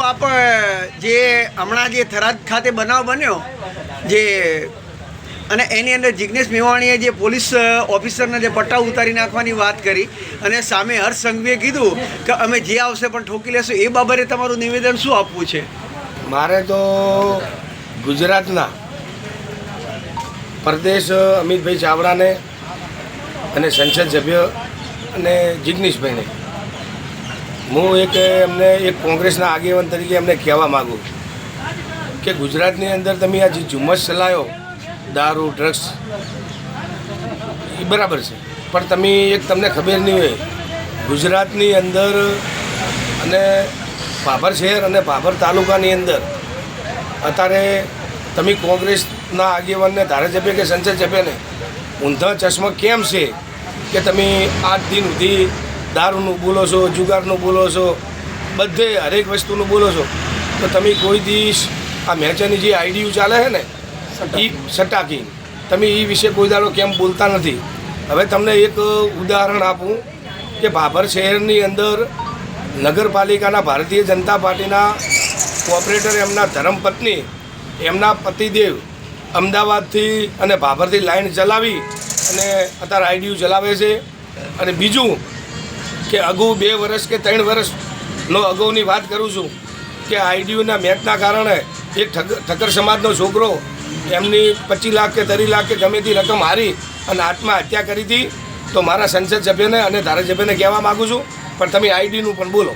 આપ જે હમણાં જે થરાદ ખાતે બનાવ બન્યો જે અને એની અંદર જિગ્નેશ મેવાણીએ જે પોલીસ ઓફિસરના જે પટ્ટા ઉતારી નાખવાની વાત કરી અને સામે હર્ષ સંઘવીએ કીધું કે અમે જે આવશે પણ ઠોકી લેશું, એ બાબતે તમારું નિવેદન શું આપવું છે? મારે તો ગુજરાતના પ્રદેશ અમિતભાઈ ચાવડાને અને સંસદ સભ્ય અને જિગ્નેશભાઈને હું એમને એક કોંગ્રેસના આગેવાન તરીકે એમને કહેવા માગું કે ગુજરાતની અંદર તમે આ જે ઝુમ્મસ ચલાવ્યો દારૂ ડ્રગ્સ એ બરાબર છે, પણ તમને ખબર નહીં હોય ગુજરાતની અંદર અને ભાભર શહેર અને ભાભર તાલુકાની અંદર અત્યારે તમે કોંગ્રેસના આગેવાનને ધારાસભ્ય કે સંસદ સભ્યને ઊંધા ચશ્મા કેમ છે કે તમે આજ દિન સુધી દારૂનું બોલો છો, જુગારનું બોલો છો, બધે હરેક વસ્તુનું બોલો છો, તો તમે કોઈ દિવસ આ મેચાની જે આઈડીયુ ચાલે છે ને એ સટાકી તમે એ વિશે કોઈ દાડો કેમ બોલતા નથી. હવે તમને એક ઉદાહરણ આપું કે ભાભર શહેરની અંદર નગરપાલિકાના ભારતીય જનતા પાર્ટીના કોર્પોરેટર એમના ધર્મપત્ની એમના પતિદેવ અમદાવાદથી અને ભાભરથી લાઈન ચલાવી અને અત્યારે આઈડીયુ ચલાવે છે. અને બીજું કે અગાઉ 2 વર્ષ કે 3 વર્ષનો અગાઉની વાત કરું છું કે આઈડીયુના મેચના કારણે એક ઠક્કર સમાજનો છોકરો એમની 25 લાખ કે 30 લાખ કે ગમે તે રકમ હારી અને આત્મહત્યા કરી હતી. તો મારા સંસદ સભ્યને અને ધારાસભ્યને કહેવા માગું છું પણ તમે આઈડીનું પણ બોલો.